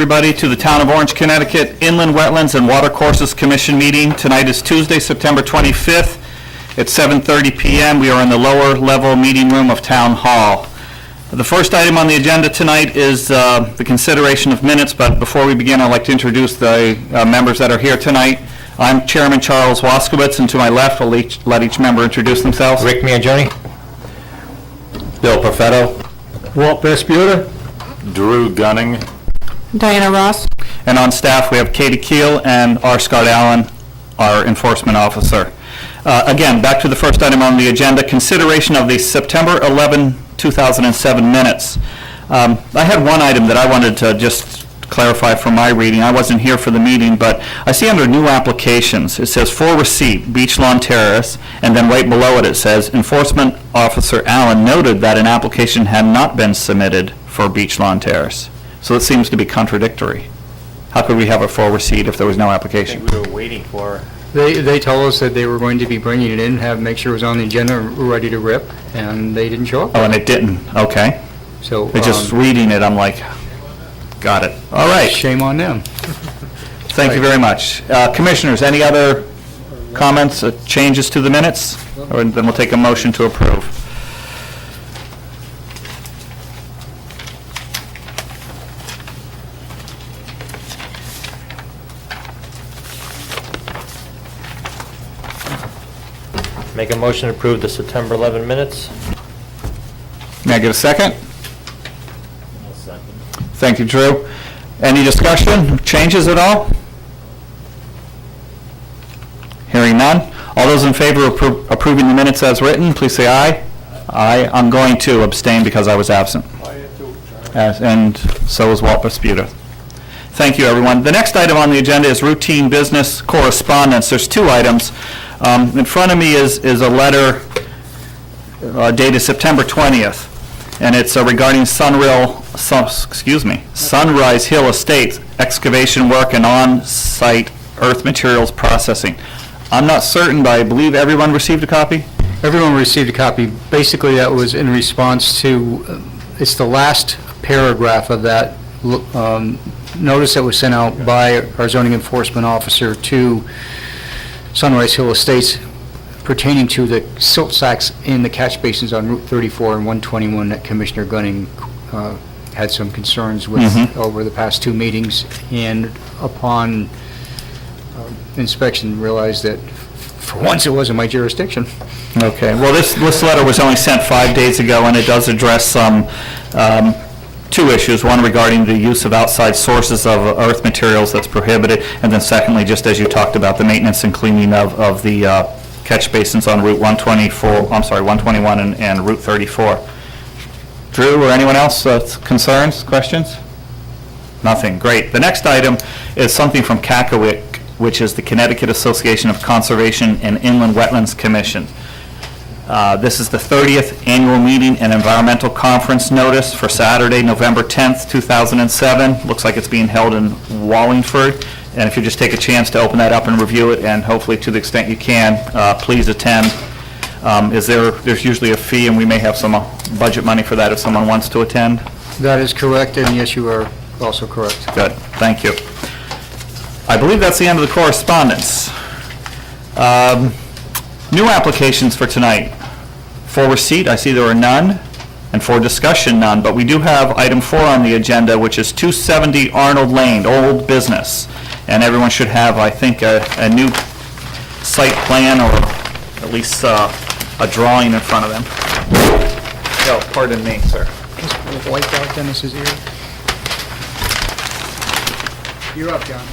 everybody, to the Town of Orange, Connecticut Inland Wetlands and Watercourses Commission meeting. Tonight is Tuesday, September 25th at 7:30 p.m. We are in the lower level meeting room of Town Hall. The first item on the agenda tonight is the consideration of minutes, but before we begin, I'd like to introduce the members that are here tonight. I'm Chairman Charles Waskowitz, and to my left, we'll let each member introduce themselves. Rick Mangione. Bill Perfetto. Walt Vesputa. Drew Gunning. Diana Ross. And on staff, we have Katie Keel and R. Scott Allen, our enforcement officer. Again, back to the first item on the agenda, consideration of the September 11, 2007 minutes. I had one item that I wanted to just clarify from my reading. I wasn't here for the meeting, but I see under new applications, it says for receipt, Beach Lawn Terrace, and then right below it, it says Enforcement Officer Allen noted that an application had not been submitted for Beach Lawn Terrace. So it seems to be contradictory. How could we have a full receipt if there was no application? I think we were waiting for. They told us that they were going to be bringing it in, make sure it was on the agenda, ready to rip, and they didn't show up. Oh, and it didn't. Okay. So Just reading it, I'm like, got it. All right. shame on them. Thank you very much. Commissioners, any other comments, changes to the minutes? Or then we'll take a motion to approve. Make a motion to approve the September 11 minutes. May I get a second? Thank you, Drew. Any discussion, changes at all? Hearing none. All those in favor of approving the minutes as written, please say aye. Aye. I'm going to abstain because I was absent. And so was Walt Vesputa. Thank you, everyone. The next item on the agenda is routine business correspondence. There's two items. In front of me is a letter dated September 20th, and it's regarding Sunrise Hill Estates excavation work and on-site earth materials processing. I'm not certain, but I believe everyone received a copy? Everyone received a copy. Basically, that was in response to, it's the last paragraph of that notice that was sent out by our zoning enforcement officer to Sunrise Hill Estates pertaining to the silt sacks in the catch basins on Route 34 and 121 that Commissioner Gunning had some concerns with over the past two meetings, and upon inspection realized that for once it wasn't my jurisdiction. Okay. Well, this letter was only sent 5 days ago, and it does address some two issues. One regarding the use of outside sources of earth materials that's prohibited, and then secondly, just as you talked about, the maintenance and cleaning of the catch basins on Route 121 and Route 34. Drew or anyone else, concerns, questions? Nothing. Great. The next item is something from CACOWIC, which is the Connecticut Association of Conservation and Inland Wetlands Commission. This is the 30th annual meeting and environmental conference notice for Saturday, November 10th, 2007. Looks like it's being held in Wallingford. And if you just take a chance to open that up and review it, and hopefully to the extent you can, please attend. There's usually a fee, and we may have some budget money for that if someone wants to attend. That is correct, and yes, you are also correct. Good, thank you. I believe that's the end of the correspondence. New applications for tonight. For receipt, I see there are none, and for discussion, none, but we do have item 4 on the agenda, which is 270 Arnold Lane, old business. And everyone should have, I think, a new site plan, or at least a drawing in front of them. Oh, pardon me, sir. Just wiped out Dennis's ear. You're up, John.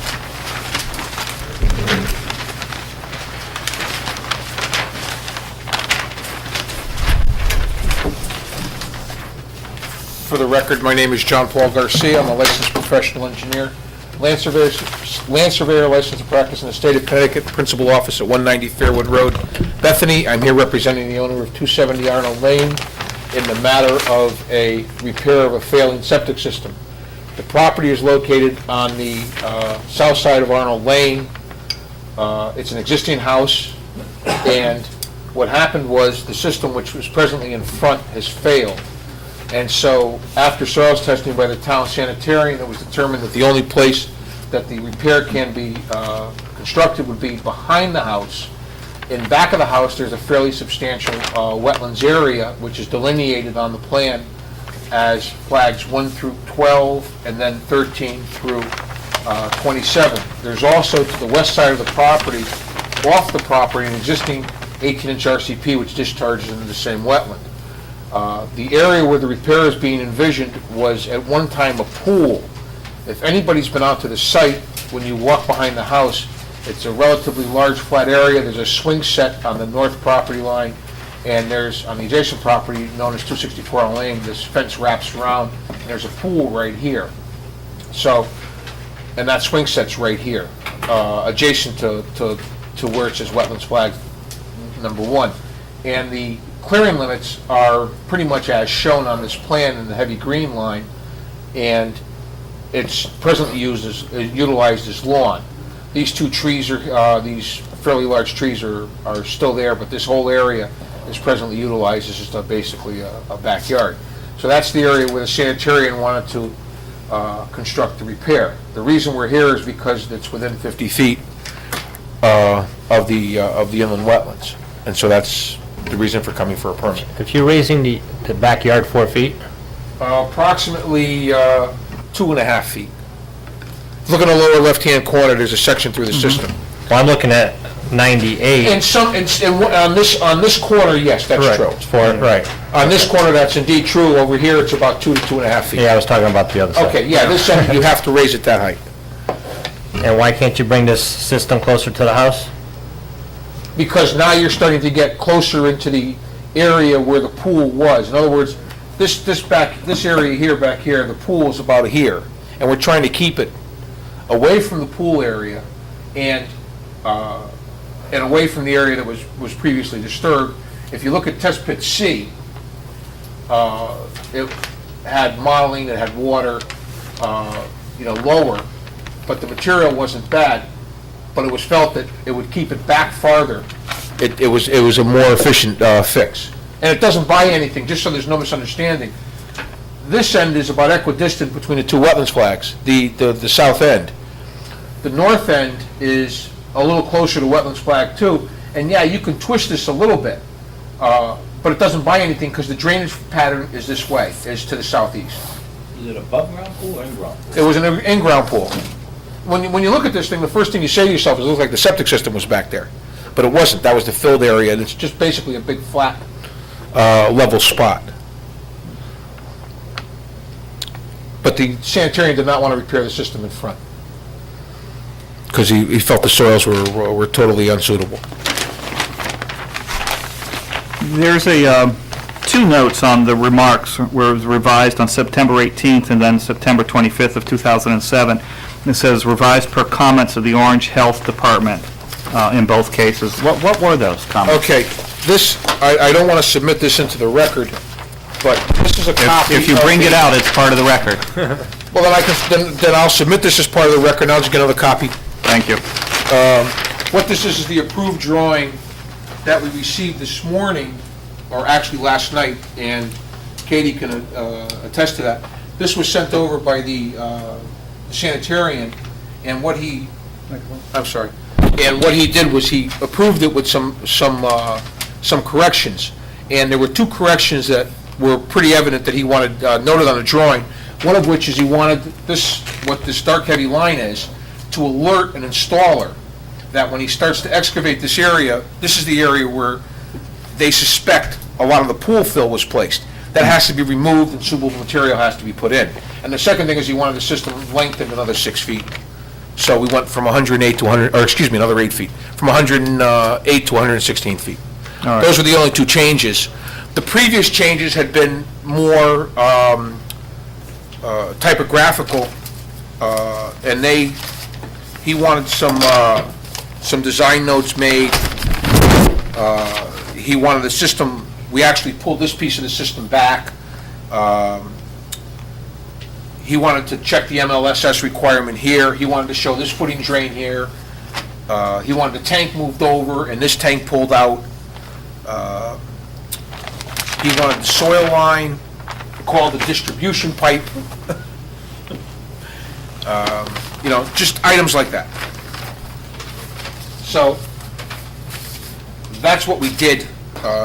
For the record, my name is John Paul Garcia. I'm a licensed professional engineer, land surveyor licensed to practice in the state of Connecticut, principal office at 190 Fairwood Road, Bethany. I'm here representing the owner of 270 Arnold Lane in the matter of a repair of a failing septic system. The property is located on the south side of Arnold Lane. It's an existing house, and what happened was the system, which was presently in front, has failed. And so, after soils testing by the town sanitarian, it was determined that the only place that the repair can be constructed would be behind the house. In back of the house, there's a fairly substantial wetlands area, which is delineated on the plan as flags 1 through 12, and then 13 through 27. There's also, to the west side of the property, off the property, an existing 18-inch RCP which discharges into the same wetland. The area where the repair is being envisioned was at one time a pool. If anybody's been out to the site, when you walk behind the house, it's a relatively large flat area. There's a swing set on the north property line, and there's, on the adjacent property known as 264 Lane, this fence wraps around, and there's a pool right here. So, and that swing set's right here, adjacent to where it says wetlands flag number 1. And the clearing limits are pretty much as shown on this plan in the heavy green line, and it's presently utilized as lawn. These two trees are, these fairly large trees are still there, but this whole area is presently utilized as just basically a backyard. So that's the area where the sanitarian wanted to construct the repair. The reason we're here is because it's within 50 feet of the inland wetlands, and so that's the reason for coming for a permit. If you're raising the backyard 4 feet, Approximately 2.5 feet. Look in the lower left-hand corner, there's a section through the system. well, I'm looking at 98. And some, and on this corner, yes, that's Correct. true. It's right. On this corner, that's indeed true. Over here, it's about 2 to 2.5 feet. Yeah, I was talking about the other side. Okay, yeah, this end, you have to raise it that height. And why can't you bring this system closer to the house? Because now you're starting to get closer into the area where the pool was. In other words, this area here, back here, the pool is about here, and we're trying to keep it away from the pool area and away from the area that was previously disturbed. If you look at test pit C, it had modeling, it had water, lower, but the material wasn't bad, but it was felt that it would keep it back farther. It was a more efficient fix. And it doesn't buy anything, just so there's no misunderstanding. This end is about equidistant between the two wetlands flags, the south end. The north end is a little closer to wetlands flag 2, and yeah, you can twist this a little bit, but it doesn't buy anything because the drainage pattern is this way, is to the southeast. Is it above ground pool or in ground? It was an in-ground pool. When you look at this thing, the first thing you say to yourself is it looks like the septic system was back there, but it wasn't. That was the filled area, and it's just basically a big flat level spot. But the sanitarian did not want to repair the system in front because he felt the soils were totally unsuitable. There's two notes on the remarks where it was revised on September 18th and then September 25th of 2007. It says revised per comments of the Orange Health Department in both cases. What were those comments? Okay, this, I don't want to submit this into the record, but this is a copy. If you bring it out, it's part of the record. Well, then I'll submit this as part of the record, I'll just get another copy. Thank you. What this is the approved drawing that we received this morning, or actually last night, and Katie can attest to that. This was sent over by the sanitarian, and what he, I'm sorry, and what he did was he approved it with some corrections, and there were two corrections that were pretty evident that he wanted noted on the drawing. One of which is he wanted this, what this dark heavy line is, to alert an installer that when he starts to excavate this area, this is the area where they suspect a lot of the pool fill was placed. That has to be removed and suitable material has to be put in. And the second thing is he wanted the system lengthened another 6 feet. So we went from 108 to 100, or excuse me, another 8 feet, from 108 to 116 feet. All right. Those were the only two changes. The previous changes had been more typographical, and he wanted some design notes made. He wanted the system, we actually pulled this piece of the system back. He wanted to check the MLSS requirement here. He wanted to show this footing drain here. He wanted the tank moved over and this tank pulled out. He wanted the soil line called the distribution pipe. You know, just items like that. So, that's what we did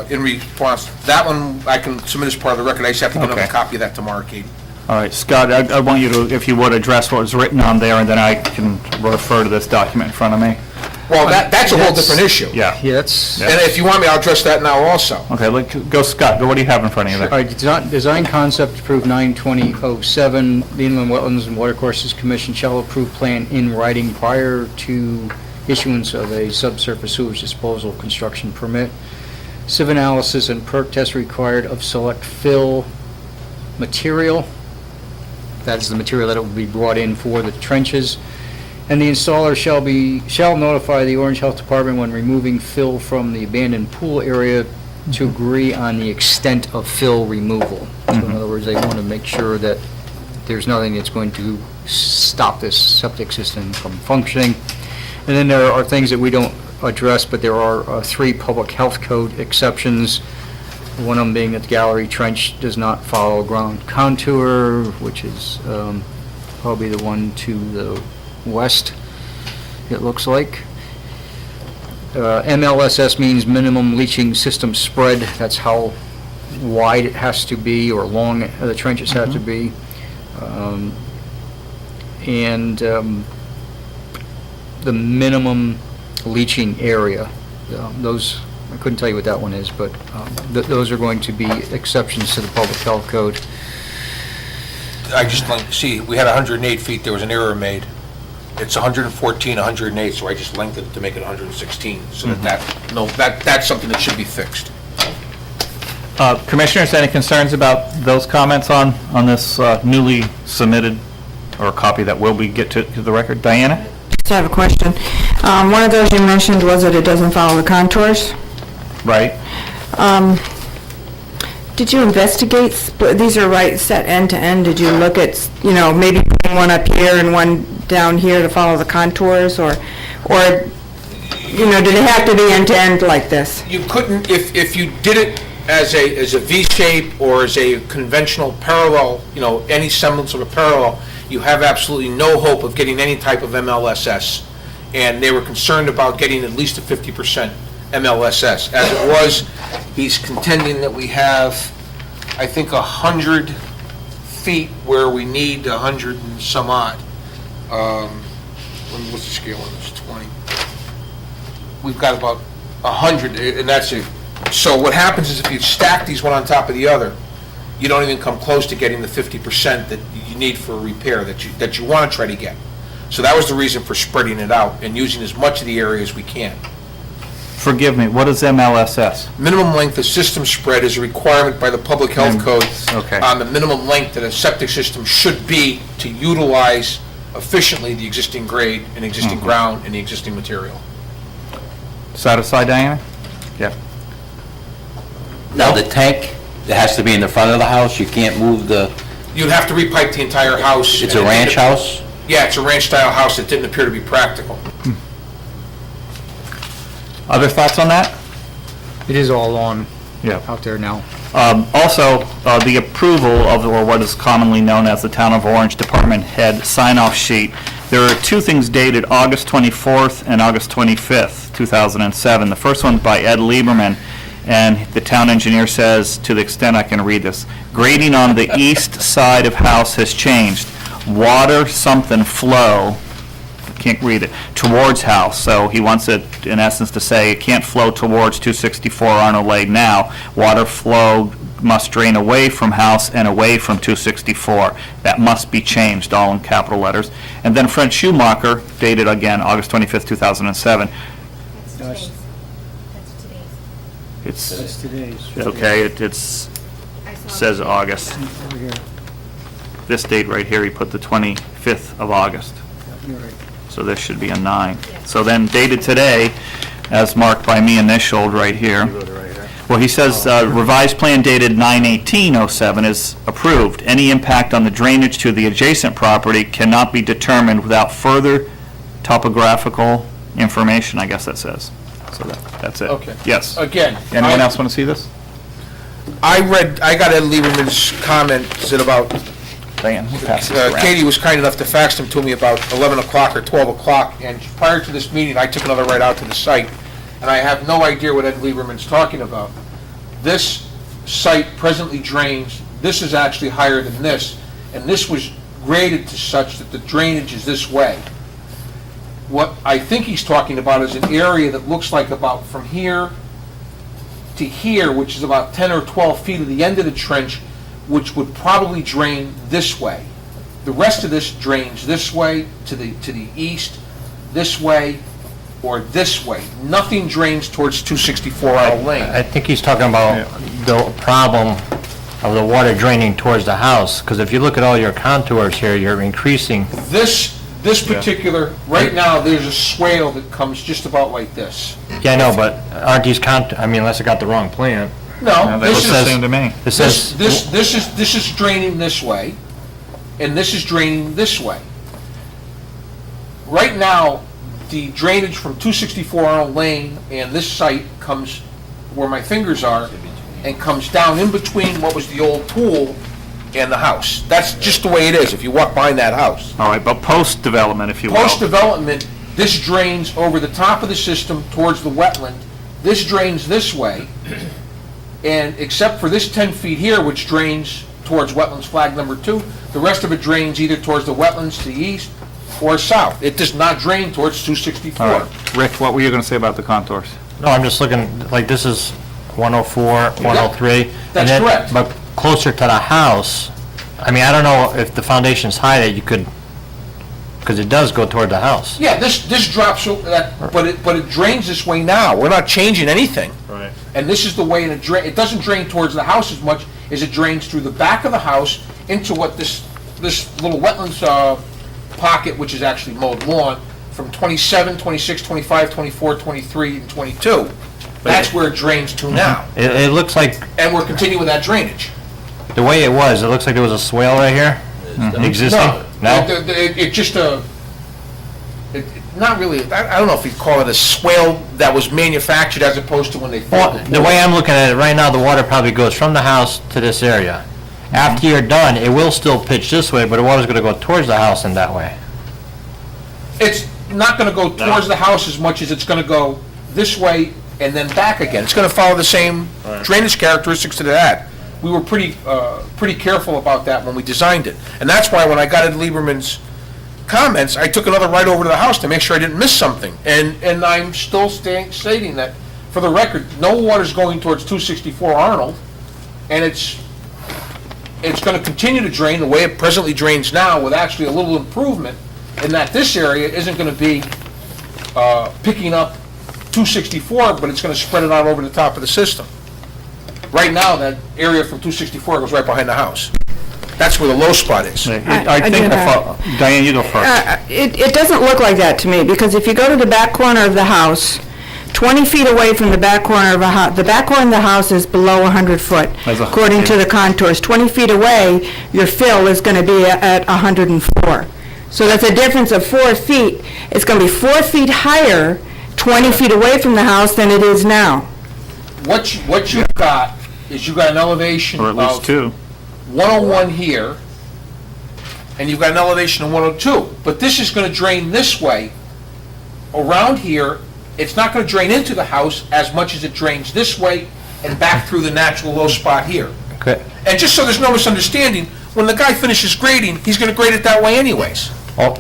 in response. That one, I can submit as part of the record, I just have to get another Okay. copy of that tomorrow, Katie. All right, Scott, I want you to, if you would, address what was written on there, and then I can refer to this document in front of me. Well, that's a whole That's- different issue. Yeah. Yeah, that's, Yeah. And if you want me, I'll address that now also. Okay, go Scott, go, what do you have in front of you all there? right, design concept approved 9/20/07. The Inland Wetlands and Watercourses Commission shall approve plan in writing prior to issuance of a subsurface sewage disposal construction permit. Sieve analysis and perk test required of select fill material. That is the material that will be brought in for the trenches. And the installer shall notify the Orange Health Department when removing fill from the abandoned pool area to agree on the extent of fill removal. So in other words, they want to make sure that there's nothing that's going to stop this septic system from functioning. And then there are things that we don't address, but there are 3 public health code exceptions. One of them being that the gallery trench does not follow ground contour, which is probably the one to the west, it looks like. MLSS means minimum leaching system spread. That's how wide it has to be or long the trenches have to be. And the minimum leaching area. Those, I couldn't tell you what that one is, but those are going to be exceptions to the public health code. I just, see, we had 108 feet, there was an error made. It's 114, 108, so I just lengthened it to make it 116, so that's something that should be fixed. Commissioners, any concerns about those comments on this newly submitted, or a copy that will be get to the record? Diana? So I have a question. One of those you mentioned was that it doesn't follow the contours. Right? Did you investigate, these are right set end to end, did you look at, maybe putting one up here and one down here to follow the contours, or did it have to be end to end like this? You couldn't, if you did it as a V shape or as a conventional parallel, any semblance of a parallel, you have absolutely no hope of getting any type of MLSS. And they were concerned about getting at least a 50% MLSS. As it was, he's contending that we have, I think, 100 feet where we need 100 and some odd. What's the scale on this, 20? We've got about 100, and that's it. So what happens is if you stack these one on top of the other, you don't even come close to getting the 50% that you need for a repair that you want to try to get. So that was the reason for spreading it out and using as much of the area as we can. Forgive me, what is MLSS? Minimum length of system spread is a requirement by the Public Health Code okay. on the minimum length that a septic system should be to utilize efficiently the existing grade and existing ground and the existing material. Satisfied, Diana? Yeah. Now, the tank, it has to be in the front of the house, you can't move the, You'd have to repipe the entire house. it's a ranch house? Yeah, it's a ranch-style house that didn't appear to be practical. Other thoughts on that? It is all on Yeah. out there now. Also, the approval of, or what is commonly known as the Town of Orange Department Head sign-off sheet. There are 2 things dated August 24th and August 25th, 2007. The first one's by Ed Lieberman, and the town engineer says, to the extent I can read this, grading on the east side of house has changed. Water something flow, can't read it, towards house. So he wants it, in essence, to say it can't flow towards 264 Arnold Lane now. Water flow must drain away from house and away from 264. That must be changed, all in capital letters. And then Fred Schumacher, dated again August 25th, 2007. That's It's, today's. okay, it's, says August. This date right here, he put the 25th of August. So this should be a 9. So then dated today, as marked by me initialed right here. Well, he says revised plan dated 9/18/07 is approved. Any impact on the drainage to the adjacent property cannot be determined without further topographical information, I guess that says. So that's it. Okay. Yes. Again. Anyone else want to see this? I got Ed Lieberman's comments at about, Diane, we'll pass this around. Katie was kind enough to fax them to me about 11 o'clock or 12 o'clock, and prior to this meeting, I took another ride out to the site, and I have no idea what Ed Lieberman's talking about. This site presently drains, this is actually higher than this, and this was graded to such that the drainage is this way. What I think he's talking about is an area that looks like about from here to here, which is about 10 or 12 feet of the end of the trench, which would probably drain this way. The rest of this drains this way, to the east, this way, or this way. Nothing drains towards 264 Arnold Lane. I think he's talking about the problem of the water draining towards the house, because if you look at all your contours here, you're increasing. This particular, right now, there's a swale that comes just about like this. Yeah, I know, but aren't these unless I got the wrong plan. No, They look this the is, same to me. It says, this is draining this way, and this is draining this way. Right now, the drainage from 264 Arnold Lane and this site comes where my fingers are, and comes down in between what was the old pool and the house. That's just the way it is, if you walk behind that house. All right, but post-development, if you will. Post-development, this drains over the top of the system towards the wetland. This drains this way, and except for this 10 feet here, which drains towards wetlands flag number 2, the rest of it drains either towards the wetlands to the east or south. It does not drain towards 264. All right. Rick, what were you going to say about the contours? no, I'm just looking, like, this is 104, 103. That's and then- correct. But closer to the house, I don't know if the foundation's high that you could, because it does go toward the house. Yeah, this drops, but it drains this way now. We're not changing anything. Right. And this is the way it doesn't drain towards the house as much as it drains through the back of the house into what this little wetlands pocket, which is actually mowed lawn, from 27, 26, 25, 24, 23, and 22. That's where it drains to now. It looks like, And we're continuing that drainage. the way it looks like there was a swale right here, existing. No? It just, not really, I don't know if you'd call it a swale that was manufactured as opposed to when they Well, filled the way I'm looking at it right now, the water probably goes from the house to this area. After you're done, it will still pitch this way, but the water's gonna go towards the house in that way. It's not going to go towards the house as much as it's going to go this way and then back again. It's going to follow the same drainage characteristics that it had. We were pretty careful about that when we designed it. And that's why when I got Ed Lieberman's comments, I took another ride over to the house to make sure I didn't miss something. And I'm still stating that, for the record, no water's going towards 264 Arnold, and it's going to continue to drain the way it presently drains now, with actually a little improvement in that this area isn't going to be picking up 264, but it's going to spread it out over the top of the system. Right now, that area from 264 goes right behind the house. That's where the low spot is. I do think, have- Diane, you go first. It doesn't look like that to me, because if you go to the back corner of the house, 20 feet away from the back corner of a house, the back corner of the house is below 100 foot, according to the contours. 20 feet away, your fill is going to be at 104. So that's a difference of 4 feet. It's going to be 4 feet higher, 20 feet away from the house than it is now. What you've got is you've got an elevation Or at least of 2. 101 here, and you've got an elevation of 102. But this is going to drain this way. Around here, it's not going to drain into the house as much as it drains this way and back through the natural low spot here. Okay. And just so there's no misunderstanding, when the guy finishes grading, he's going to grade it that way anyways. Oh,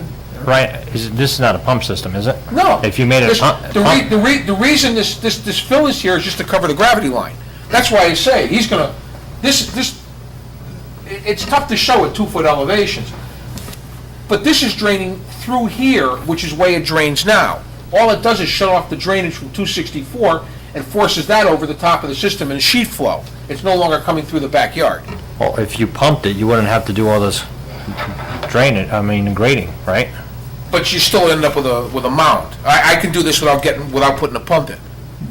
right, this is not a pump system, is it? No. If you made it a The reason this fill is here is just to cover the gravity line. That's why I say, he's going to, it's tough to show at 2-foot elevations. But this is draining through here, which is the way it drains now. All it does is shut off the drainage from 264 and forces that over the top of the system in sheet flow. It's no longer coming through the backyard. Well, if you pumped it, you wouldn't have to do all this grading, right? But you still end up with a mound. I can do this without putting a pump in.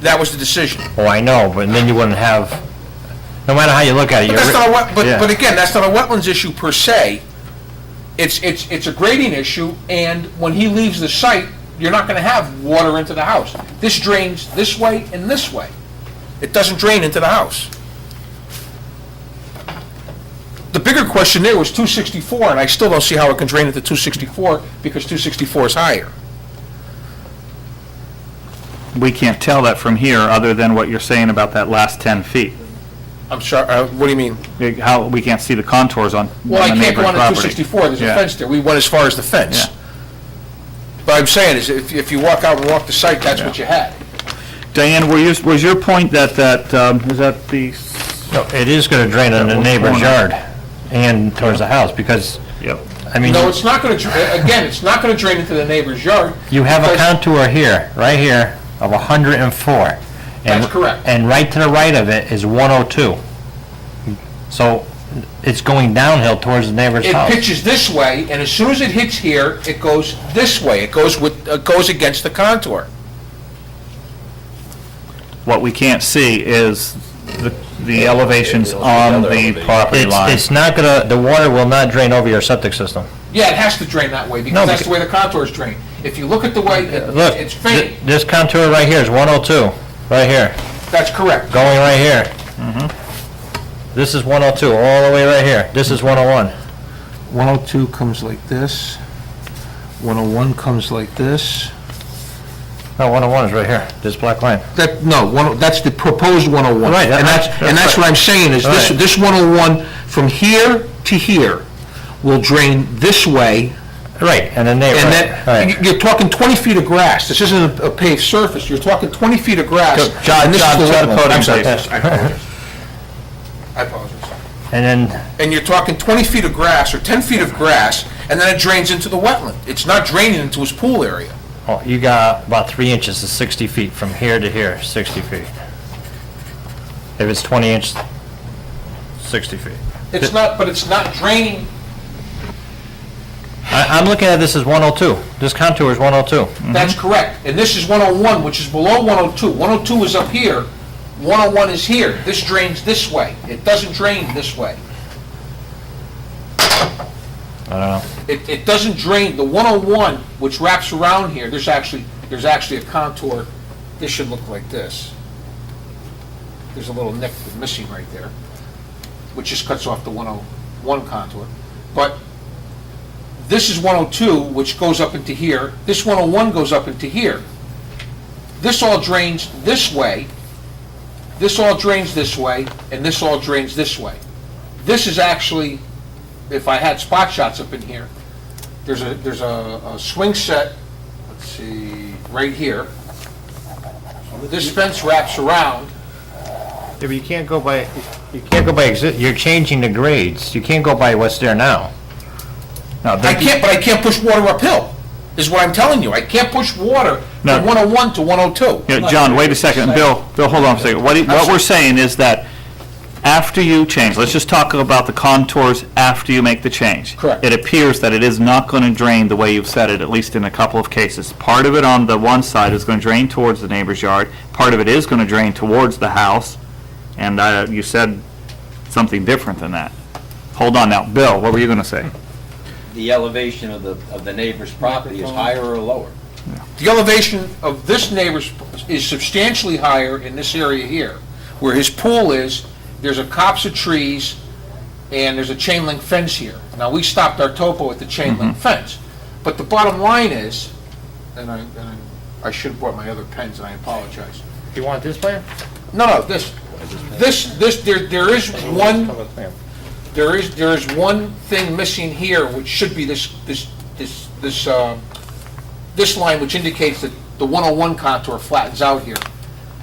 That was the decision. Oh, I know, but then you wouldn't have, no matter how you look at it, But you're... that's not a wet, Yeah. but again, that's not a wetlands issue per se. It's a grading issue, and when he leaves the site, you're not going to have water into the house. This drains this way and this way. It doesn't drain into the house. The bigger question there was 264, and I still don't see how it can drain into 264, because 264 is higher. We can't tell that from here, other than what you're saying about that last 10 feet. I'm sorry, what do you mean? How, we can't see the contours on Well, I the can't go neighbor's on to property. 264, there's a Yeah. fence there, we went as far as the fence. Yeah. But I'm saying is, if you walk out and walk the site, that's what you had. Diane, was your point that, is that the, No, it is gonna drain on the one neighbor's corner. yard and towards the house, because, yep, I mean, No, it's not gonna, again, it's not gonna drain into the neighbor's yard. you have a because- contour here, right here, of 104. and- That's correct. And right to the right of it is 102. So it's going downhill towards the neighbor's It house. pitches this way, and as soon as it hits here, it goes this way. It goes against the contour. what we can't see is the elevations on the property line. It's not gonna, the water will not drain over your septic system. Yeah, it has to drain that way, No, because that's the way the contours drain. If you look at the way, Look, it's faint. this contour right here is 102, right here, That's correct. going right here. This is 102, all the way right here. This is 101. 102 comes like this. 101 comes like this. No, 101 is right here, this black line. That's the proposed 101. Right, And that's what I'm saying, is Right. this 101 from here to here will drain this way. Right, and then they, And right. then, you're talking 20 feet of grass. This isn't a paved surface. You're talking 20 feet of grass. John, and this is John, the set the wetland. podium, I'm sorry. please. I apologize. I apologize. And then, And you're talking 20 feet of grass, or 10 feet of grass, and then it drains into the wetland. It's not draining into his pool area. oh, you got about 3 inches to 60 feet from here to here, 60 feet. If it's 20 inches, 60 feet. It's not, but it's not draining. I'm looking at this as 102. This contour is 102. That's correct. And this is 101, which is below 102. 102 is up here, 101 is here. This drains this way. It doesn't drain this way. I don't know. It doesn't drain, the 101, which wraps around here, there's actually a contour. This should look like this. There's a little nick missing right there, which just cuts off the 101 contour. But this is 102, which goes up into here. This 101 goes up into here. This all drains this way. This all drains this way, and this all drains this way. This is actually, if I had spot shots up in here, there's a swing set, let's see, right here. This fence wraps around. Yeah, but you can't go by, you're changing the grades. You can't go by what's there now. No, I can't push water uphill, is what I'm telling you. I can't push water No. from 101 to 102. Yeah, John, wait a second. Bill, hold on a second. What we're saying is that after you change, let's just talk about the contours after you make the change. Correct. It appears that it is not going to drain the way you've said it, at least in a couple of cases. Part of it on the one side is going to drain towards the neighbor's yard. Part of it is going to drain towards the house. And you said something different than that. Hold on now. Bill, what were you going to say? The elevation of the neighbor's property is higher or lower? The elevation of this neighbor's is substantially higher in this area here, where his pool is. There's a copse of trees, and there's a chain link fence here. Now, we stopped our topo at the chain link fence, but the bottom line is, and I should have brought my other pens, and I apologize. You want this plan? No, there is one thing missing here, which should be this line, which indicates that the 101 contour flattens out here.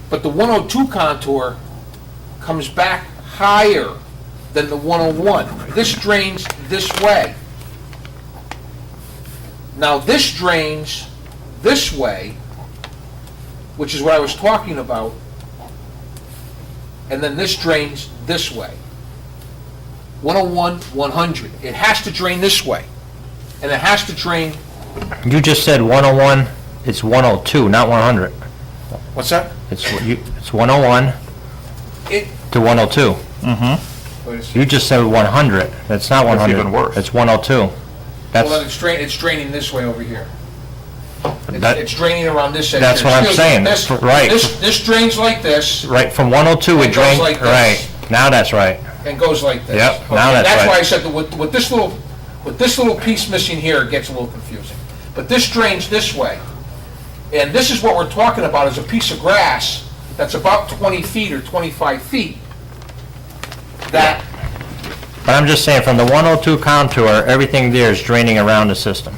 But the 102 contour comes back higher than the 101. This drains this way. Now, this drains this way, which is what I was talking about, and then this drains this way. 101, 100. It has to drain this way, and it has to drain, You just said 101, it's 102, not 100. what's that? It's 101 It, to 102. You just said 100, that's not 100. even worse. It's 102. well, then That's, it's draining this way over here. That- It's draining around this edge. That's here. what I'm Excuse me, saying. this- Right. This drains like this, right, from 102 It it goes drains, like this. right, now that's right. and goes like this. Yep, Okay, now that's That's right. why I said that with this little piece missing here, it gets a little confusing. But this drains this way. And this is what we're talking about, is a piece of grass that's about 20 feet or 25 feet. That, But I'm just saying, from the 102 contour, everything there is draining around the system.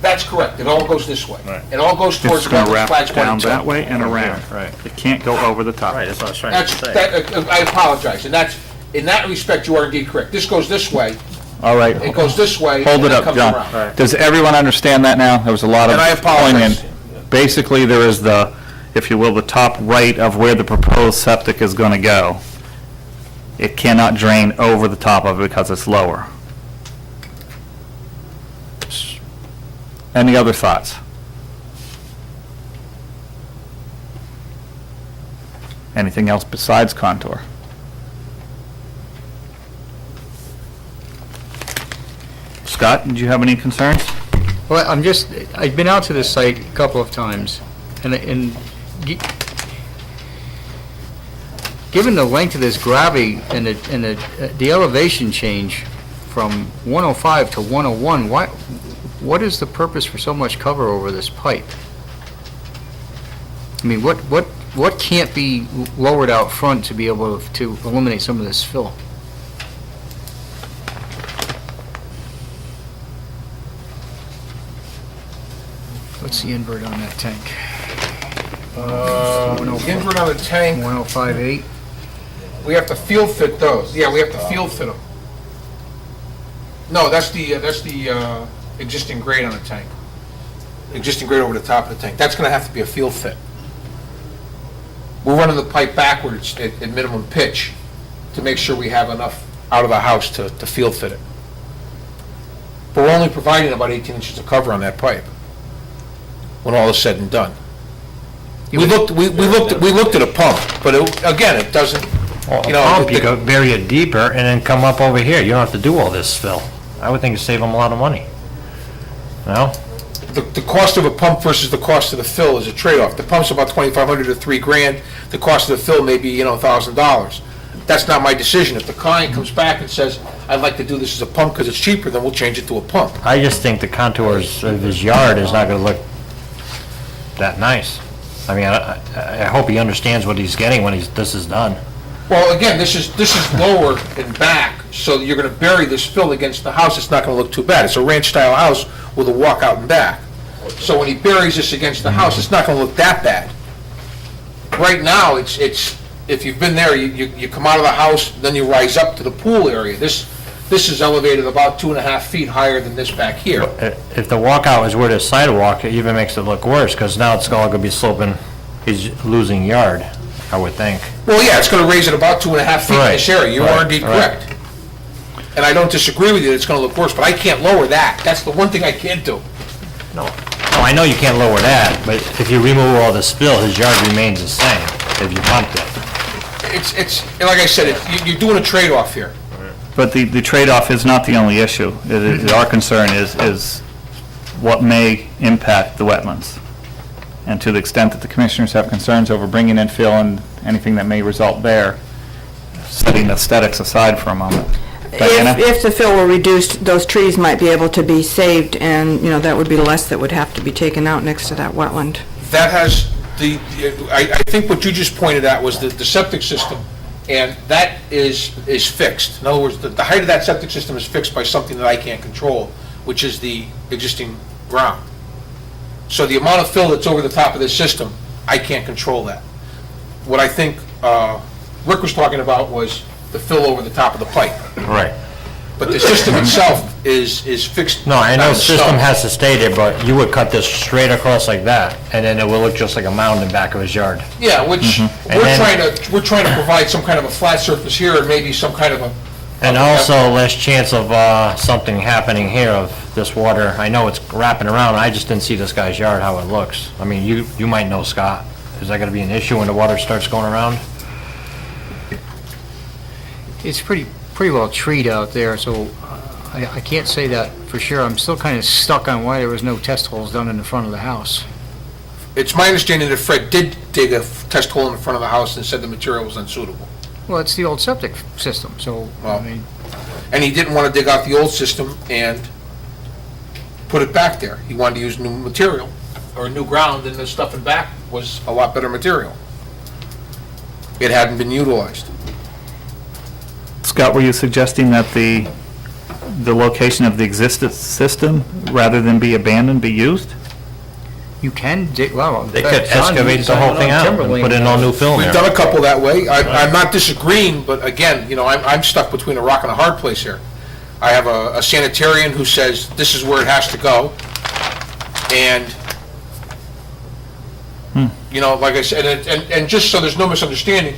that's correct. It all goes this way. It all goes towards It's the going to wetlands wrap flags down 22. that way and around. Right. It can't go over the top. Right, that's what I was trying That's, I apologize, and that's, in that respect, you are indeed correct. This goes this way, All right. it goes this way, Hold and it then up, comes John. around. Does everyone understand that now? There was a lot of And I apologize. pulling in. Basically, there is the, if you will, the top right of where the proposed septic is going to go. It cannot drain over the top of it because it's lower. Any other thoughts? Anything else besides contour? Scott, did you have any concerns? Well, I've been out to this site a couple of times, and given the length of this gravity and the elevation change from 105 to 101, what is the purpose for so much cover over this pipe? I mean, what can't be lowered out front to be able to eliminate some of this fill? What's the invert on that tank? The invert on the tank, 105.8? we have to field fit those. Yeah, we have to field fit them. No, that's the existing grade on the tank. Existing grade over the top of the tank. That's gonna have to be a field fit. We're running the pipe backwards at minimum pitch to make sure we have enough out of the house to field fit it. But we're only providing about 18 inches of cover on that pipe, when all is said and done. We looked at a pump, but again, it doesn't, Well, you know, pump, you the- could bury it deeper and then come up over here. You don't have to do all this fill. I would think it'd save them a lot of money. No? the cost of a pump versus the cost of the fill is a trade-off. The pump's about $2,500 to $3,000, the cost of the fill may be, $1,000. That's not my decision. If the client comes back and says, I'd like to do this as a pump because it's cheaper, then we'll change it to a pump. I just think the contours of his yard is not gonna look that nice. I mean, I hope he understands what he's getting when this is done. Well, again, this is lower and back, so you're gonna bury this fill against the house, it's not gonna look too bad. It's a ranch-style house with a walkout and back. So when he buries this against the house, it's not gonna look that bad. Right now, it's, if you've been there, you come out of the house, then you rise up to the pool area. This is elevated about 2.5 feet higher than this back here. If the walkout is where the sidewalk, it even makes it look worse, because now it's all gonna be sloping, he's losing yard, I would think. Well, yeah, it's gonna raise it about 2.5 feet in this Right, area, you are right, indeed right. correct. And I don't disagree with you, that it's gonna look worse, but I can't lower that. That's the one thing I can't do. No, I know you can't lower that, but if you remove all the spill, his yard remains the same, if you pumped it. It's, like I said, you're doing a trade-off here. But the trade-off is not the only issue. Our concern is what may impact the wetlands. And to the extent that the commissioners have concerns over bringing in fill and anything that may result there, setting aesthetics aside for a moment. Diana? If the fill were reduced, those trees might be able to be saved, and, that would be less that would have to be taken out next to that wetland. That has I think what you just pointed out was the septic system, and that is fixed. In other words, the height of that septic system is fixed by something that I can't control, which is the existing ground. So the amount of fill that's over the top of this system, I can't control that. What I think Rick was talking about was the fill over the top of the pipe. Right. But the system itself is fixed. No, I know not the in system stone. has to stay there, but you would cut this straight across like that, and then it will look just like a mound in back of his yard. Yeah, which, And we're trying to provide some kind of a flat surface here and maybe some kind of a. And also less chance of something happening here of this water. I know it's wrapping around, I just didn't see this guy's yard, how it looks. I mean, you might know, Scott. Is that gonna be an issue when the water starts going around? It's pretty well treed out there, so I can't say that for sure. I'm still kind of stuck on why there was no test holes done in the front of the house. It's my understanding that Fred did dig a test hole in the front of the house and said the material was unsuitable. Well, it's the old septic system, so, I Well- mean, And he didn't want to dig out the old system and put it back there. He wanted to use new material, or new ground, and the stuff in back was a lot better material. It hadn't been utilized. Scott, were you suggesting that the location of the existing system, rather than be abandoned, be used? you can dig, well. They could excavate the whole thing out and put in all new fill in We've there. done a couple that way. I'm not disagreeing, but again, you know, I'm stuck between a rock and a hard place here. I have a sanitarian who says this is where it has to go, and, you know, like I said, and just so there's no misunderstanding,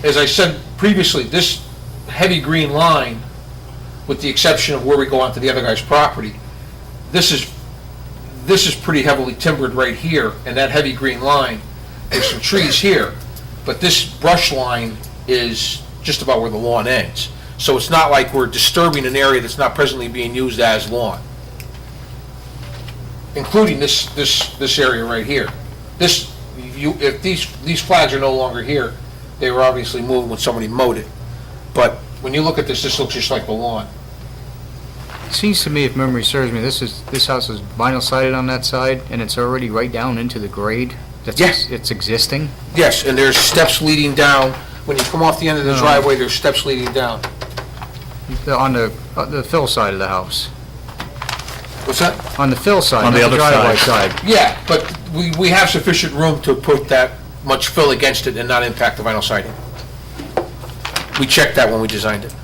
as I said previously, this heavy green line, with the exception of where we go onto the other guy's property, this is pretty heavily timbered right here, and that heavy green line, there's some trees here, but this brush line is just about where the lawn ends. So it's not like we're disturbing an area that's not presently being used as lawn, including this area right here. If these flags are no longer here, they were obviously moved when somebody mowed it. But when you look at this looks just like the lawn. Seems to me, if memory serves me, this house is vinyl sided on that side, and it's already right down into the grade. Yes. It's existing. Yes, and there's steps leading down. When you come off the end of the driveway, there's steps leading down. On the fill side of the house. What's that? On the fill side, On not the the other driveway side. side. Yeah, but we have sufficient room to put that much fill against it and not impact the vinyl siding. We checked that when we designed it.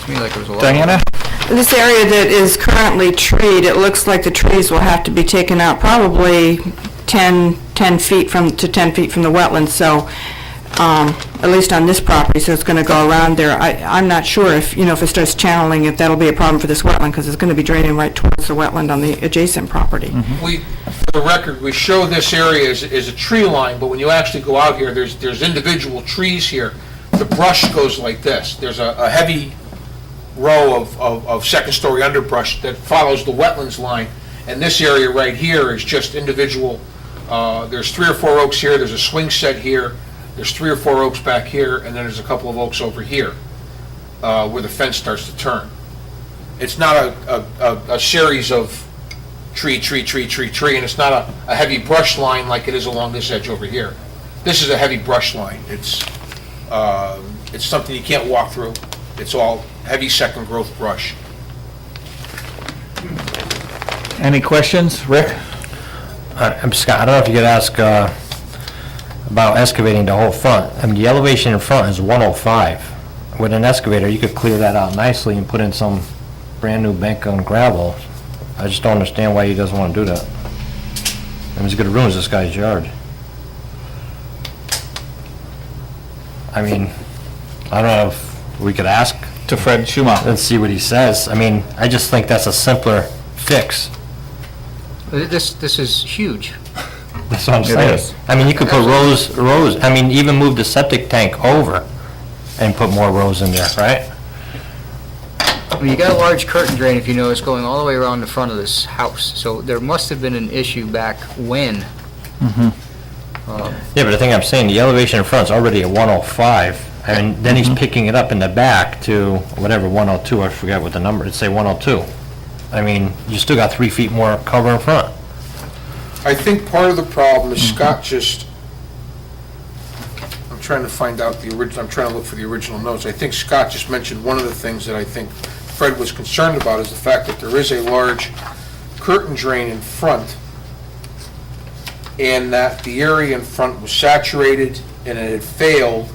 To me, like it was a lot. Diana? This area that is currently treed, it looks like the trees will have to be taken out probably 10 feet from the wetlands, so, at least on this property, so it's gonna go around there. I'm not sure if, you know, if it starts channeling, if that'll be a problem for this wetland, because it's gonna be draining right towards the wetland on the adjacent property. For the record, we show this area as a tree line, but when you actually go out here, there's individual trees here. The brush goes like this. There's a heavy row of second-story underbrush that follows the wetlands line, and this area right here is just individual. There's 3 or 4 oaks here, there's a swing set here, there's 3 or 4 oaks back here, and then there's a couple of oaks over here, where the fence starts to turn. It's not a series of tree, and it's not a heavy brush line like it is along this edge over here. This is a heavy brush line. It's something you can't walk through. It's all heavy second growth brush. Any questions? Rick? I'm Scott, I don't know if you could ask about excavating the whole front. I mean, the elevation in front is 105. With an excavator, you could clear that out nicely and put in some brand-new bank on gravel. I just don't understand why he doesn't want to do that. I mean, it's gonna ruin this guy's yard. I mean, I don't know if we could ask To Fred Schumacher. and see what he says. I mean, I just think that's a simpler fix. This is huge. That's what I'm It saying. is. I mean, you could put rows, I mean, even move the septic tank over and put more rows in there, right? I mean, you got a large curtain drain, if you notice, going all the way around the front of this house, so there must have been an issue back when. Yeah, but the thing I'm saying, the elevation in front's already at 105, and then he's picking it up in the back to whatever, 102, I forget what the number, it'd say 102. I mean, you still got 3 feet more cover in front. I think part of the problem is Scott I'm trying to find out I'm trying to look for the original notes. I think Scott just mentioned one of the things that I think Fred was concerned about is the fact that there is a large curtain drain in front, and that the area in front was saturated and it had failed,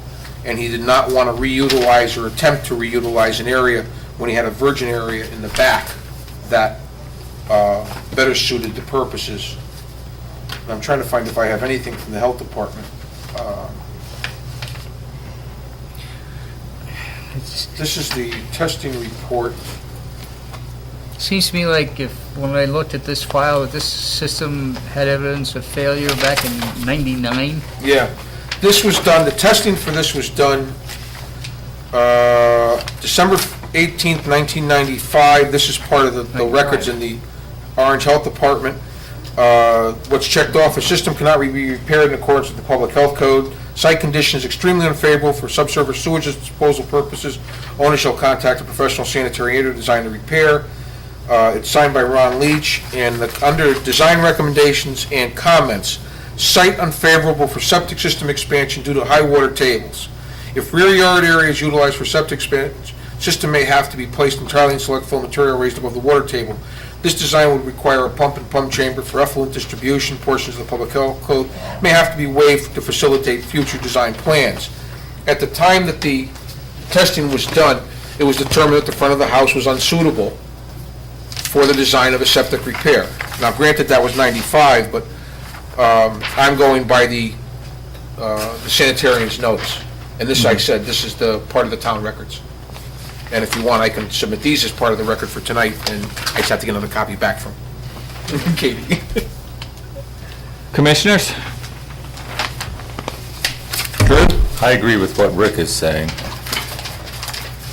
and he did not want to reutilize or attempt to reutilize an area when he had a virgin area in the back that better suited the purposes. I'm trying to find if I have anything from the health department. This is the testing report. Seems to me like when I looked at this file, that this system had evidence of failure back in '99. Yeah, this was done, the testing for this was done December 18th, 1995. This is part of the records in the Orange Health Department. What's checked off, a system cannot be repaired in accordance with the public health code. Site conditions extremely unfavorable for subsurface sewage disposal purposes. Owner shall contact a professional sanitary engineer to design the repair. It's signed by Ron Leach, and under design recommendations and comments, site unfavorable for septic system expansion due to high water tables. If rear yard area is utilized for septic expansion, system may have to be placed entirely in select fill material raised above the water table. This design would require a pump and pump chamber for effluent distribution. Portions of the public health code may have to be waived to facilitate future design plans. At the time that the testing was done, it was determined that the front of the house was unsuitable for the design of a septic repair. Now, granted, that was 95, but I'm going by the sanitarian's notes. And this, I said, this is the part of the town records. And if you want, I can submit these as part of the record for tonight, and I just have to get another copy back from Katie. Commissioners? I agree with what Rick is saying.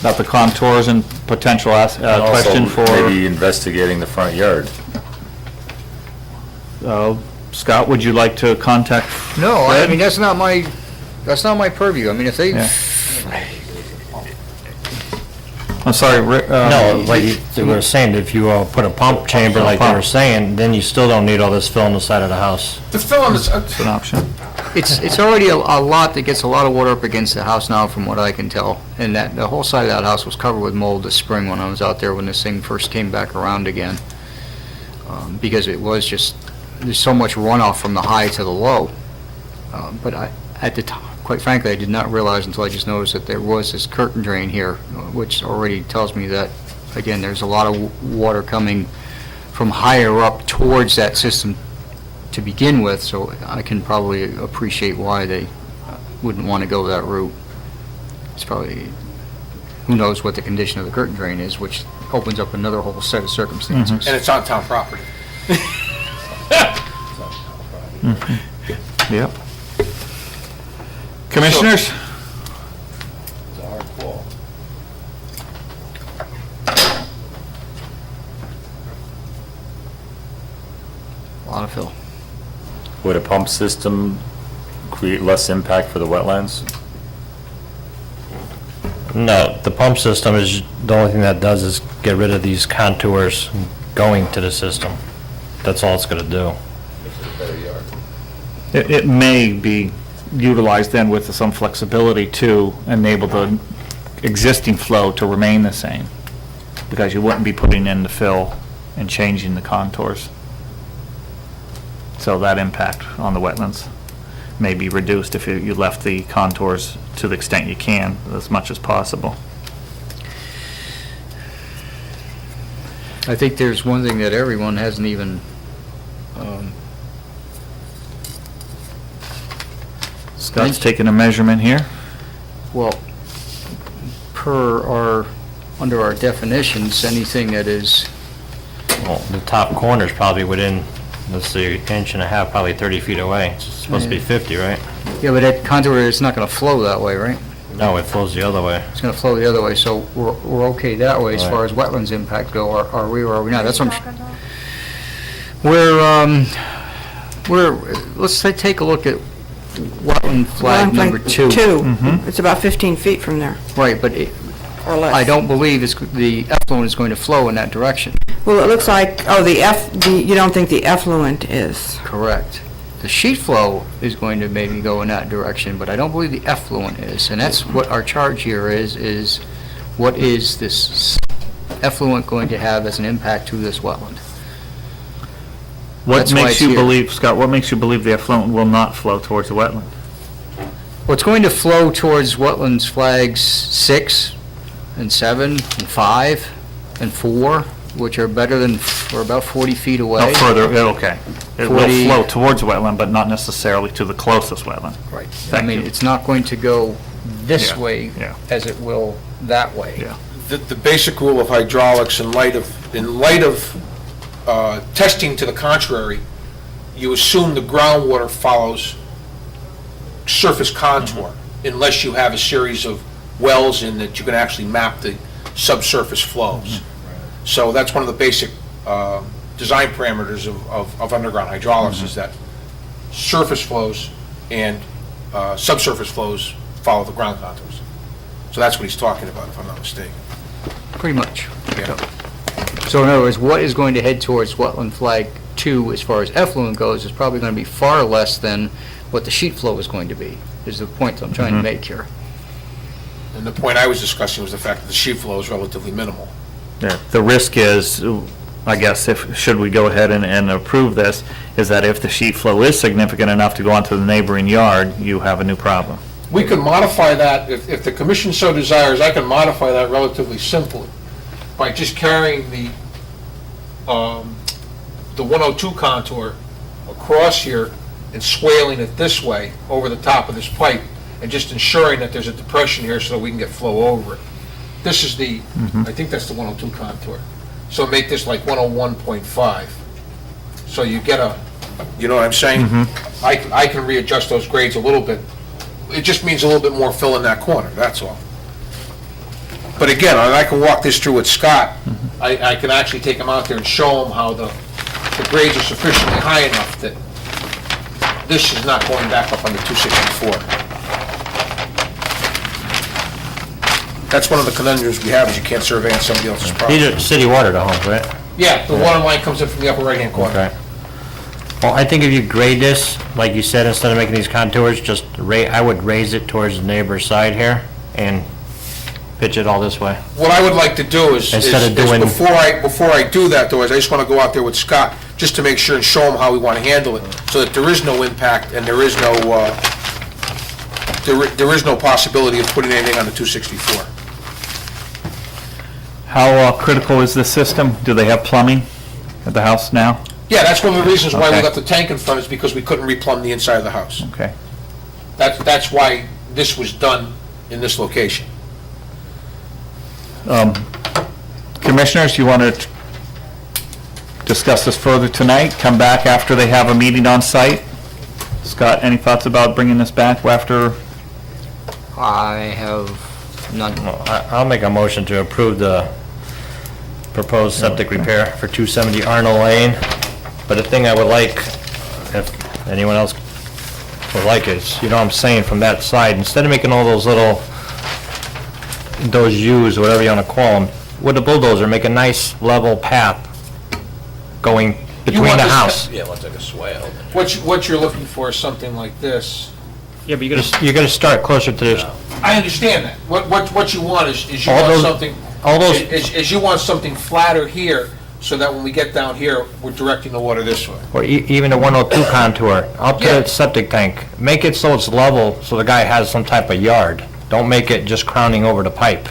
About the contours and potential question for... Also, maybe investigating the front yard. Scott, would you like to contact No, I Fred? mean, that's not my purview. I mean, if they, Yeah. I'm sorry, Rick. No, like they were saying, if you put a pump chamber like they were saying, then you still don't need all this fill on the side of the house. The fill on this, It's an option. it's already a lot that gets a lot of water up against the house now, from what I can tell. And that, the whole side of that house was covered with mold this spring when I was out there, when this thing first came back around again. Because it was just, there's so much runoff from the high to the low. But at the time, quite frankly, I did not realize until I just noticed that there was this curtain drain here, which already tells me that, again, there's a lot of water coming from higher up towards that system to begin with, so I can probably appreciate why they wouldn't want to go that route. It's probably, who knows what the condition of the curtain drain is, which opens up another whole set of circumstances. and it's on town property. Yep. Commissioners? A lot of fill. Would a pump system create less impact for the wetlands? No, the pump system is, the only thing that does is get rid of these contours going to the system. That's all it's gonna do. It may be utilized then with some flexibility to enable the existing flow to remain the same, because you wouldn't be putting in the fill and changing the contours. So that impact on the wetlands may be reduced if you left the contours to the extent you can, as much as possible. I think there's one thing that everyone hasn't even, Scott's taking a measurement here. well, under our definitions, anything that is, Well, the top corner's probably within, let's see, inch and a half, probably 30 feet away. It's supposed to be 50, right? yeah, but that contour is not going to flow that way, right? No, it flows the other way. It's going to flow the other way, so we're okay that way as far as wetlands impact go, are we or are we not? That's what let's take a look at wetland flag number 2. It's about 15 feet from there, Right, but or less. I don't believe the effluent is going to flow in that direction. Well, it looks like, you don't think the effluent is. Correct. The sheet flow is going to maybe go in that direction, but I don't believe the effluent is. And that's what our charge here is what is this effluent going to have as an impact to this wetland? What That's why makes it's you here. believe, Scott, what makes you believe the effluent will not flow towards the wetland? Well, it's going to flow towards wetlands flags 6 and 7 and 5 and 4, which are better than, or about 40 feet away. No, further, okay. It will 40 flow towards the wetland, but not necessarily to the closest wetland. Right. I Thank mean, you. it's not going to go this Yeah, way yeah. as it will that way. Yeah. The basic rule of hydraulics, in light of testing to the contrary, you assume the groundwater follows surface contour, unless you have a series of wells in that you can actually map the subsurface flows. So that's one of the basic design parameters of underground hydraulics is that surface flows and subsurface flows follow the ground contours. So that's what he's talking about, if I'm not mistaken. Pretty much. Yeah. So in other words, what is going to head towards wetland flag 2 as far as effluent goes is probably going to be far less than what the sheet flow is going to be, is the point I'm trying to make here. And the point I was discussing was the fact that the sheet flow is relatively minimal. The risk is, I guess, should we go ahead and approve this, is that if the sheet flow is significant enough to go onto the neighboring yard, you have a new problem. We can modify that, if the commission so desires, I can modify that relatively simply by just carrying the 102 contour across here and swaling it this way over the top of this pipe and just ensuring that there's a depression here so that we can get flow over it. This is the, I think that's the 102 contour. So make this like 101.5. So you get a, you know what I'm saying? I can readjust those grades a little bit. It just means a little bit more fill in that corner, that's all. But again, I can walk this through with Scott. I can actually take him out there and show him how the grades are sufficiently high enough that this is not going back up on the 264. That's one of the conundrums we have, is you can't survey on somebody else's property. These are city water to homes, right? Yeah, the water line comes in from the upper right-hand corner. Okay. Well, I think if you grade this, like you said, instead of making these contours, just I would raise it towards the neighbor's side here and pitch it all this way. What I would like to do is Instead of doing- before I do that, though, is I just want to go out there with Scott, just to make sure and show him how we want to handle it, so that there is no impact and there is no, there is no possibility of putting anything on the 264. How critical is this system? Do they have plumbing at the house now? Yeah, that's one of the reasons why we Okay. left the tank in front, is because we couldn't replumb the inside of the house. Okay. That's why this was done in this location. Commissioners, you want to discuss this further tonight? Come back after they have a meeting on site? Scott, any thoughts about bringing this back after? I have none. I'll make a motion to approve the proposed septic repair for 270 Arnold Lane. But the thing I would like, if anyone else would like it, is, you know what I'm saying, from that side, instead of making all those little, those U's, whatever you want to call them, with the bulldozer, make a nice level path going between want the this- house. Yeah, it looks like a swale. What you're looking for is something like this. Yeah, but you gotta start closer to this. I understand that. What you want is you All want those- something, all those- is you want something flatter here, so that when we get down here, we're directing the water this way. Or even the 102 contour, up to Yeah. the septic tank. Make it so it's level, so the guy has some type of yard. Don't make it just crowning over the pipe.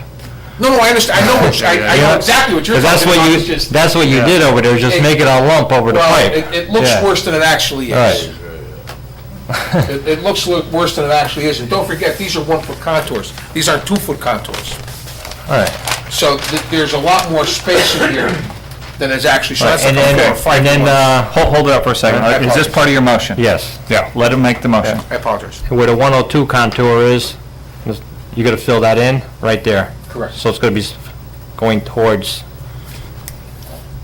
No, I understand, I know I know exactly what you're 'Cause that's talking what about, you, it's just, that's what you did over there, just It- make it a lump over the well, pipe. it looks Yeah. worse than it actually is. Right. It looks worse than it actually is, and don't forget, these are 1-foot contours. These aren't 2-foot contours. All right. So there's a lot more space in here than is actually, so that's like And a 4 or then, 5 and then, Hold it up for a second. I Is this part of your motion? yes, Yeah, let him make the motion. I apologize. where the 102 contour is, you gotta fill that in right there. Correct. So it's gonna be going towards,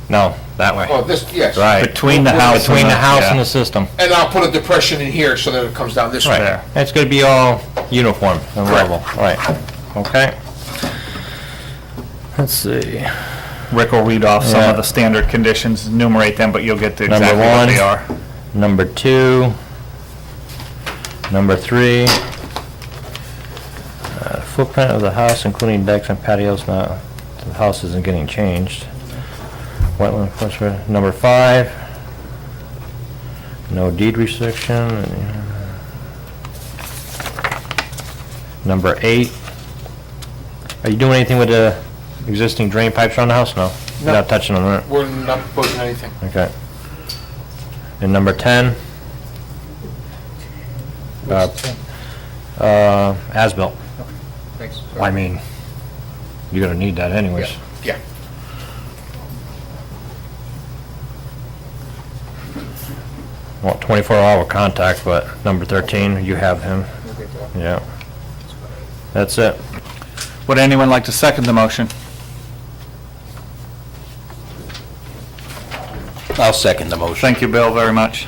no, that way. Oh, this, yes. Right. Between the house and Between the house and yeah. the system. And I'll put a depression in here so that it comes down this way. Right. It's gonna be all uniform and Correct. level. Right. Okay. Let's see. Rick will read off some Yeah. of the standard conditions, enumerate them, but you'll get to Number exactly what one. they are. Number 2. Number 3. Footprint of the house, including decks and patios, not, the house isn't getting changed. Wetland enforcement. Number 5. No deed restriction. Number 8. Are you doing anything with the existing drain pipes around the house? No? You're No. not touching them, right? We're not proposing anything. Okay. And number 10? As-built. Thanks. I mean, you're gonna need that anyways. Yeah. Well, 24-hour contact, but number 13, you have him. Yeah. That's it. Would anyone like to second the motion? I'll second the motion. Thank you, Bill, very much.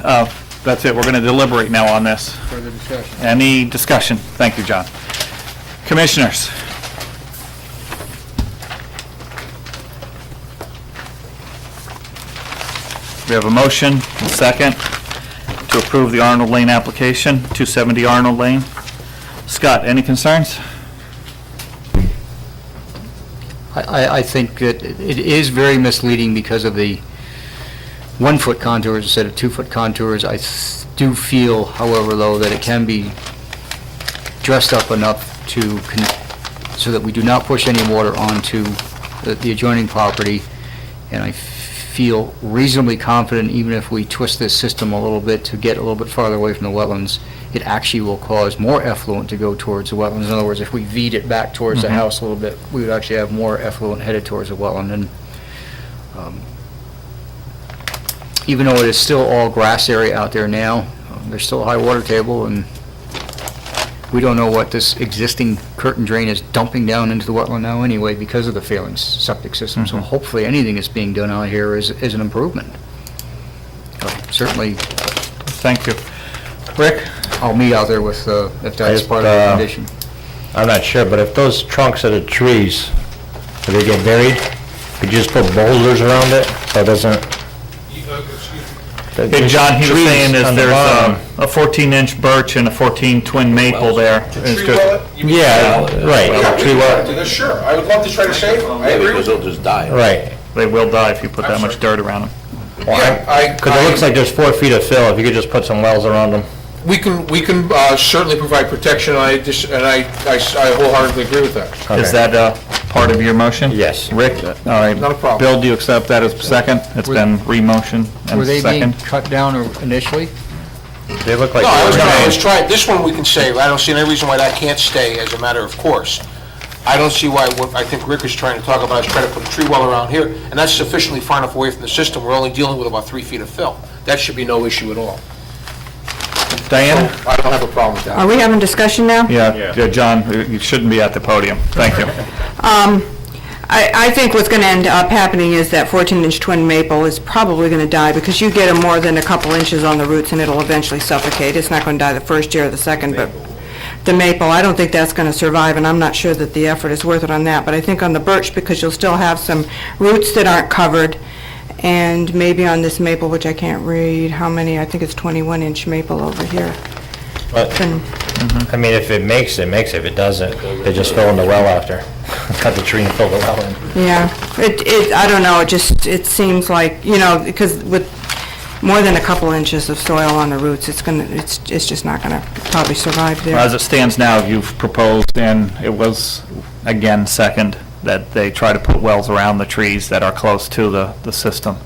That's it, we're going to deliberate now on this. Further discussion? Any discussion? Thank you, John. Commissioners? We have a motion, a second, to approve the Arnold Lane application, 270 Arnold Lane. Scott, any concerns? I think that it is very misleading because of the 1-foot contours instead of 2-foot contours. I do feel, however, though, that it can be dressed up enough so that we do not push any water onto the adjoining property. And I feel reasonably confident, even if we twist this system a little bit to get a little bit farther away from the wetlands, it actually will cause more effluent to go towards the wetlands. In other words, if we V'd it back towards the house a little bit, we would actually have more effluent headed towards the wetland. And even though it is still all grass area out there now, there's still a high water table, and we don't know what this existing curtain drain is dumping down into the wetland now anyway because of the failing septic system. So hopefully anything that's being done out here is an improvement. Certainly, Thank you. Rick? I'll meet out there with, if that's part of the condition. I'm not sure, but if those trunks of the trees, if they get buried, could you just put boulders around it so it doesn't? Hey, John, he was saying is there's a 14-inch birch and a 14 twin maple there. It's good. Yeah, right, tree well, Sure, I would love to try to save them, I agree with you. They'll just die. right. They will die if you put that much dirt around them. Because it looks like there's 4 feet of fill, if you could just put some wells around them. We can certainly provide protection, and I wholeheartedly agree with that. Is that part of your motion? Yes. Rick? All right. Not a problem. Bill, do you accept that as second? It's been re-motion Were and they being second. cut down initially? They look like. No, I they were was trying, this one we can save, I don't see any reason why that can't stay as a matter of course. I don't see why, what I think Rick is trying to talk about is trying to put a tree well around here, and that's sufficiently far enough away from the system, we're only dealing with about 3 feet of fill. That should be no issue at all. Diana? I don't have a problem with that. Are we having discussion now? Yeah, John, you shouldn't be at the podium. Thank you. I think what's going to end up happening is that 14-inch twin maple is probably going to die because you get them more than a couple inches on the roots and it'll eventually suffocate. It's not going to die the first year or the second, but the maple, I don't think that's going to survive, and I'm not sure that the effort is worth it on that. But I think on the birch, because you'll still have some roots that aren't covered, and maybe on this maple, which I can't read how many, I think it's 21-inch maple over here. But, And I mean, if it makes it, makes it. If it doesn't, they just fill in the well after. Cut the tree and fill the well in. yeah, I don't know, it seems like, because with more than a couple inches of soil on the roots, it's just not gonna probably survive there. As it stands now, you've proposed, and it was, again, second, that they try to put wells around the trees that are close to the system.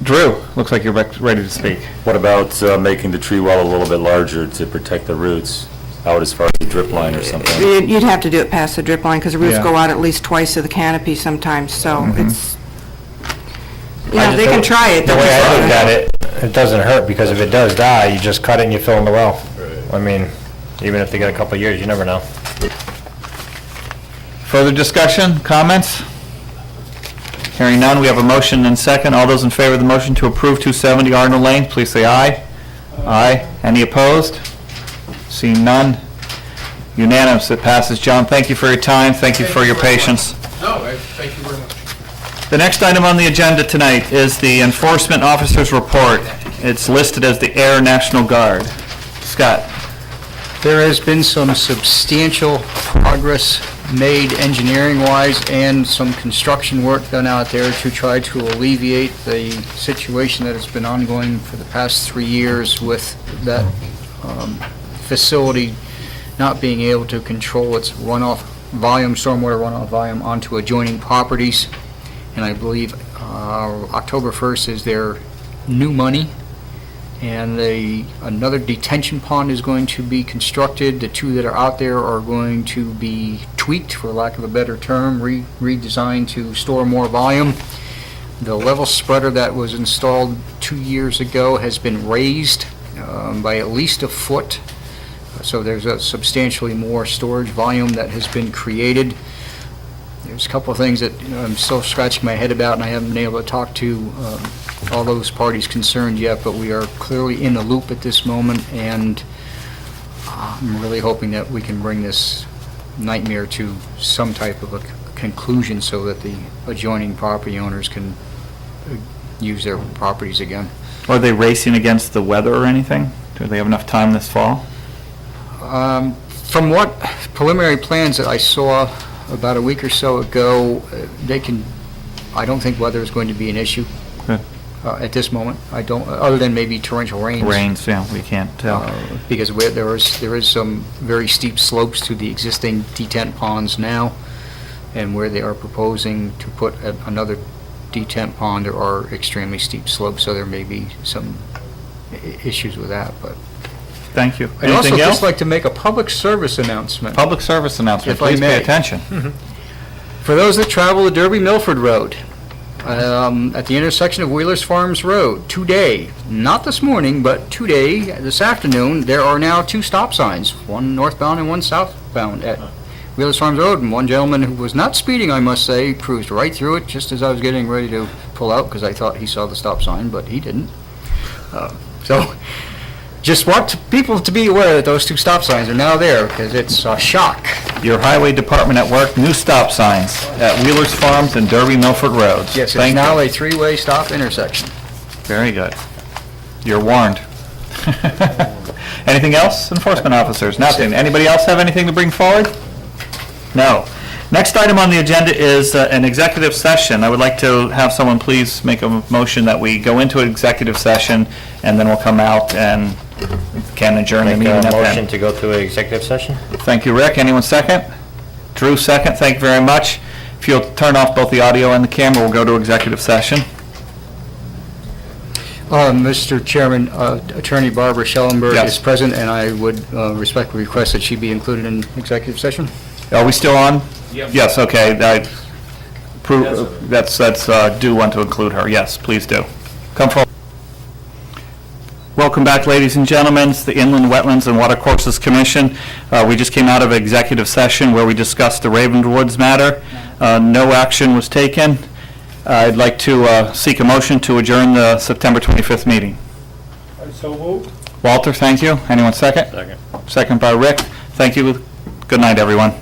Drew, looks like you're ready to speak. What about making the tree well a little bit larger to protect the roots out as far as the drip line or something? You'd have to do it past the drip line, because the roots Yeah. go out at least twice to the canopy sometimes, so it's, I they just can don't- try it. The way I look at it, it doesn't hurt, because if it does die, you just cut it and you fill in the well. I mean, even if they get a couple of years, you never know. Further discussion, comments? Hearing none, we have a motion and second. All those in favor of the motion to approve 270 Arnold Lane, please say aye. Aye. Any opposed? Seeing none, unanimous, it passes. John, thank you for your time, thank you for your patience. No, thank you very much. The next item on the agenda tonight is the Enforcement Officer's Report. It's listed as the Air National Guard. Scott? There has been some substantial progress made engineering-wise and some construction work done out there to try to alleviate the situation that has been ongoing for the past 3 years with that facility not being able to control its runoff volume, stormwater runoff volume onto adjoining properties. And I believe October 1st is their new money. And another detention pond is going to be constructed. The two that are out there are going to be tweaked, for lack of a better term, redesigned to store more volume. The level spreader that was installed 2 years ago has been raised by at least a foot. So there's a substantially more storage volume that has been created. there's a couple of things that, I'm still scratching my head about, and I haven't been able to talk to all those parties concerned yet, but we are clearly in the loop at this moment, and I'm really hoping that we can bring this nightmare to some type of a conclusion so that the adjoining property owners can use their properties again. Are they racing against the weather or anything? Do they have enough time this fall? From what preliminary plans that I saw about a week or so ago, I don't think weather is going to be an issue Good. at this moment. I don't, other than maybe torrential rains. Rains, yeah, we can't tell. Because there is some very steep slopes to the existing detent ponds now, and where they are proposing to put another detent pond, there are extremely steep slopes, so there may be some issues with that, but. Thank you. I'd also Anything just else? like to make a public service announcement. Public service announcement, If I please pay may. attention. For those that travel the Derby-Milford Road, at the intersection of Wheelers Farms Road, today, not this morning, but today, this afternoon, there are now 2 stop signs, one northbound and one southbound at Wheelers Farms Road, and one gentleman who was not speeding, I must say, cruised right through it just as I was getting ready to pull out, because I thought he saw the stop sign, but he didn't. So, just want people to be aware that those 2 stop signs are now there, because it's a shock. Your highway department at work, new stop signs at Wheelers Farms and Derby Milford Roads. Yes, it's Thank now you. a 3-way stop intersection. Very good. You're warned. Anything else, enforcement officers? Nothing. Anybody else have anything to bring forward? No. Next item on the agenda is an executive session. I would like to have someone please make a motion that we go into an executive session, and then we'll come out and can adjourn the Make meeting a at motion then. to go to an executive session? Thank you, Rick. Anyone second? Drew, second. Thank you very much. If you'll turn off both the audio and the camera, we'll go to executive session. Mr. Chairman, Attorney Barbara Schellenberg Yes. is present, and I would respectfully request that she be included in executive session. Are we still on? Yes, okay. Do want to include her. Yes, please do. Come forward. Welcome back, ladies and gentlemen. It's the Inland Wetlands and Watercourses Commission. We just came out of executive session where we discussed the Ravenwoods matter. No action was taken. I'd like to seek a motion to adjourn the September 25th meeting. So moved. Walter, thank you. Anyone second? Second. Second by Rick. Thank you. Good night, everyone.